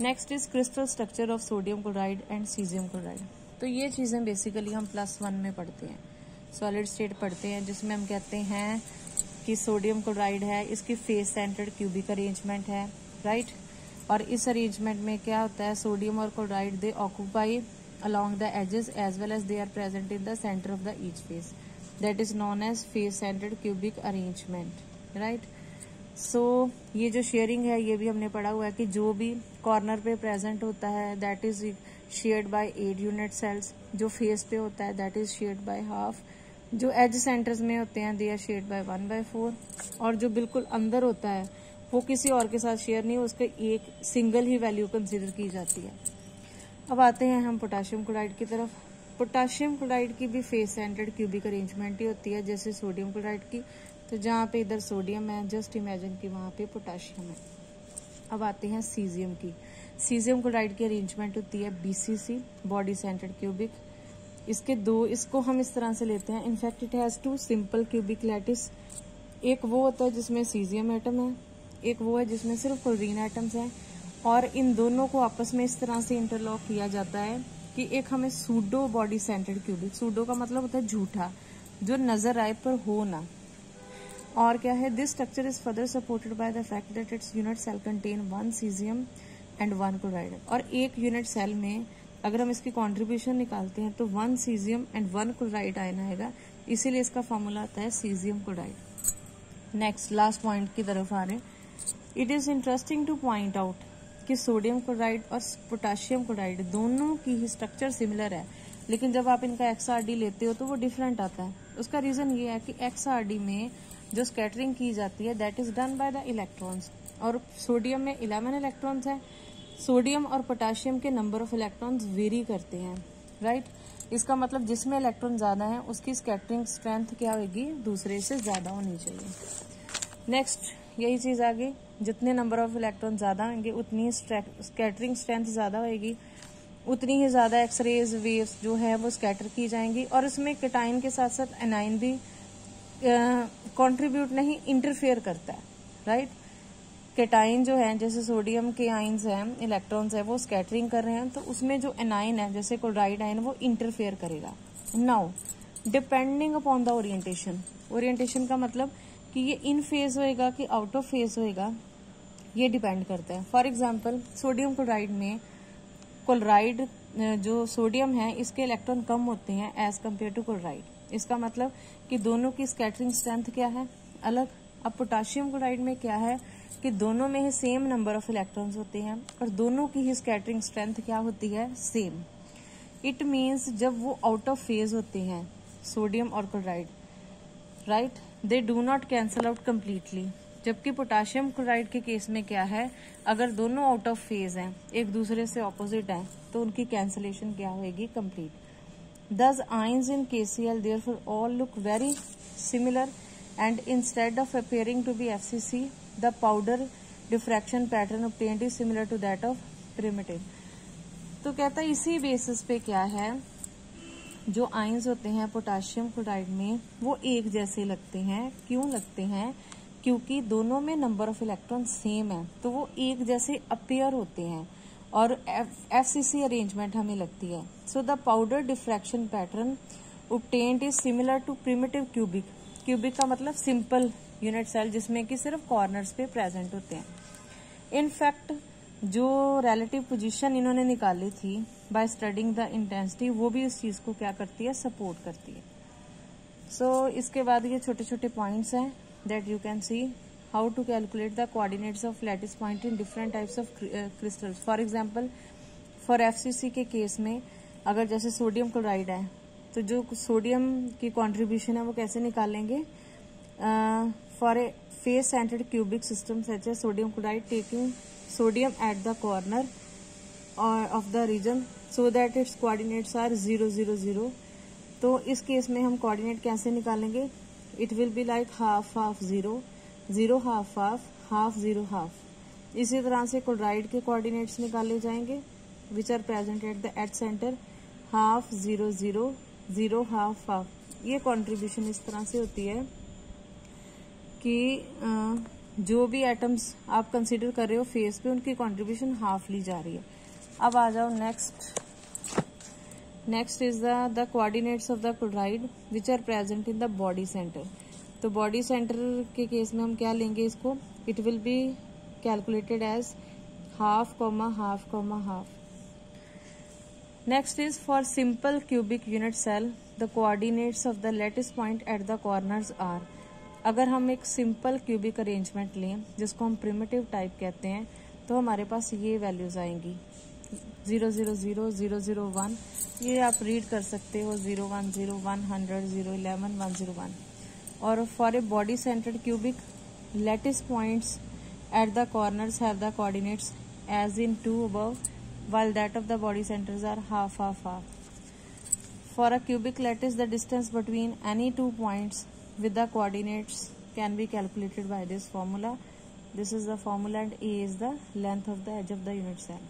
Next is crystal structure of sodium chloride and caesium chloride. तो ये चीजें basically हम +1 में पढ़ते हैं, सॉलिड स्टेट पढ़ते हैं, जिसमें हम कहते हैं कि सोडियम क्लोराइड है, इसकी फेस सेंटर्ड क्यूबिक अरेंजमेंट है, राइट। और इस अरेंजमेंट में क्या होता है, सोडियम और chloride they occupy along the edges as well as they are present in the center of the each face, that is known as face centered cubic arrangement, right। so ये जो sharing है ये भी हमने पढ़ा हुआ है कि जो भी कॉर्नर पे प्रेजेंट होता है that is shared by 8 unit cells, जो फेस पे होता है that is shared by half, जो एज सेंटर्स में होते हैं दे आर शेयर्ड बाय 1/4, और जो बिल्कुल अंदर होता है वो किसी और के साथ शेयर नहीं, उसके एक सिंगल ही वैल्यू कंसिडर की जाती है। अब आते हैं हम पोटाशियम क्लोराइड की तरफ। पोटाशियम क्लोराइड की भी फेस सेंटर्ड क्यूबिक अरेंजमेंट ही होती है जैसे सोडियम क्लोराइड की। तो जहाँ पे इधर सोडियम है जस्ट इमेजिन कि वहाँ पे पोटाशियम है। अब आते हैं सीजियम की। सीजियम क्लोराइड की अरेंजमेंट होती है BCC, बॉडी सेंटर्ड क्यूबिक। इसके दो, इसको हम इस तरह से लेते हैं, in fact it has 2 simple cubic lattice. एक वो होता है जिसमें सीजियम एटम है, एक वो है जिसमें सिर्फ क्लोरीन एटम्स हैं, और इन दोनों को आपस में इस तरह से इंटरलॉक किया जाता है कि एक हमें pseudo body centred cubic, pseudo का मतलब होता है झूठा, जो नजर आए पर हो ना। और क्या है, this structure is further supported by the fact that its unit cell contain 1 caesium and 1 chloride. और एक यूनिट सेल में अगर हम इसकी कॉन्ट्रीब्यूशन निकालते हैं तो 1 सीजियम एंड 1 क्लोराइड आयन आएगा, इसीलिए इसका फॉर्मूला आता है caesium chloride. Next last point की तरफ आ रहे हैं। It is interesting two point out कि सोडियम क्लोराइड और पोटाशियम क्लोराइड दोनों की ही स्ट्रक्चर सिमिलर है, लेकिन जब आप इनका XRD लेते हो तो वो डिफरेंट आता है। उसका रीजन ये है कि XRD में जो स्कैटरिंग की जाती है that is done by the electrons, और सोडियम में 11 इलेक्ट्रॉन्स हैं। सोडियम और पोटाशियम के नंबर ऑफ इलेक्ट्रॉन्स वेरी करते हैं, राइट। इसका मतलब जिसमें इलेक्ट्रॉन ज्यादा है उसकी स्कैटरिंग स्ट्रेंथ क्या होगी, दूसरे से ज्यादा होनी चाहिए। नेक्स्ट यही चीज आगे, जितने नंबर ऑफ इलेक्ट्रॉन ज्यादा होंगे उतनी ही स्कैटरिंग स्ट्रेंथ ज्यादा होगी, उतनी ही ज्यादा एक्सरेज वेव्स जो है वो स्कैटर की जाएंगी। और इसमें कैटाइन के साथ साथ एनाइन भी कंट्रीब्यूट नहीं, इंटरफेयर करता है, राइट। कैटाइन जो है जैसे सोडियम के आइंस हैं, इलेक्ट्रॉन्स है, वो स्कैटरिंग कर रहे हैं, तो उसमें जो एनाइन है जैसे क्लोराइड आयन वो इंटरफेयर करेगा। Now depending upon the orientation, orientation का मतलब कि ये इन फेज होएगा कि आउट ऑफ फेज होएगा, ये डिपेंड करता है। फॉर एग्जाम्पल सोडियम क्लोराइड में क्लोराइड जो सोडियम है इसके इलेक्ट्रॉन कम होते हैं एज कम्पेयर टू क्लोराइड। इसका मतलब कि दोनों की स्कैटरिंग स्ट्रेंथ क्या है, अलग। अब पोटाशियम क्लोराइड में क्या है कि दोनों में ही सेम नंबर ऑफ इलेक्ट्रॉन्स होते हैं और दोनों की ही स्कैटरिंग स्ट्रेंथ क्या होती है, सेम। इट मीन्स जब वो आउट ऑफ फेज होते हैं सोडियम और chloride, right, they do not cancel out completely. जबकि पोटाशियम क्लोराइड के केस में क्या है, अगर दोनों आउट ऑफ फेज हैं, एक दूसरे से ऑपोजिट हैं, तो उनकी कैंसलेशन क्या होगी, कंप्लीट। दस ions in KCl therefore all look very similar and instead of appearing to be FCC, the powder diffraction pattern obtained is similar to that of primitive। तो कहता है इसी बेसिस पे क्या है, जो आयंस होते हैं पोटाशियम क्लोराइड में वो एक जैसे लगते हैं। क्यों लगते हैं, क्योंकि दोनों में नंबर ऑफ इलेक्ट्रॉन सेम है, तो वो एक जैसे अपीयर होते हैं और FCC अरेंजमेंट हमें लगती है। So the powder diffraction pattern obtained is similar to primitive cubic. Cubic का मतलब सिंपल यूनिट सेल जिसमें कि सिर्फ कॉर्नर्स पे प्रेजेंट होते हैं। इनफैक्ट जो रिलेटिव पोजीशन इन्होंने निकाली थी बाय स्टडिंग द इंटेंसिटी, वो भी इस चीज को क्या करती है, सपोर्ट करती है। सो इसके बाद ये छोटे छोटे पॉइंट्स हैं that you can see how to calculate the coordinates of lattice point in different types of crystals. For example for FCC के केस में अगर जैसे सोडियम क्लोराइड है तो जो सोडियम की कॉन्ट्रीब्यूशन है वो कैसे निकालेंगे, for a face centred cubic system such as sodium chloride taking sodium at the corner of the region so that its coordinates are 0 0 0। तो इस केस में हम कोऑर्डिनेट कैसे निकालेंगे, it will be like half half 0 0 half half half 0 half. इसी तरह से chloride के कोऑर्डिनेट्स निकाले जाएंगे which are present at the at centre, half 0 0 0 half half. ये कॉन्ट्रीब्यूशन इस तरह से होती है कि जो भी एटम्स आप कंसिडर कर रहे हो फेस पे, उनकी कंट्रीब्यूशन हाफ ली जा रही है। अब आ जाओ next is the coordinates of the chloride which are present in the body centre. तो बॉडी सेंटर के केस में हम क्या लेंगे इसको, it will be calculated as half comma half comma half. Next is for simple cubic unit cell the coordinates of the lattice point at the corners are. अगर हम एक सिंपल क्यूबिक अरेंजमेंट लें जिसको हम प्रिमिटिव टाइप कहते हैं, तो हमारे पास ये वैल्यूज आएंगी 0 0 0 0 0 1, ये आप रीड कर सकते हो 0 1 0 100 0 11 101। और for a body centred cubic lattice points at the corners have the coordinates as in 2 above, while that of the body centers are half half half. For a cubic lattice, the distance between any 2 points with the coordinates can be calculated by this formula. This is the formula, and A is the length of the edge of the unit cell.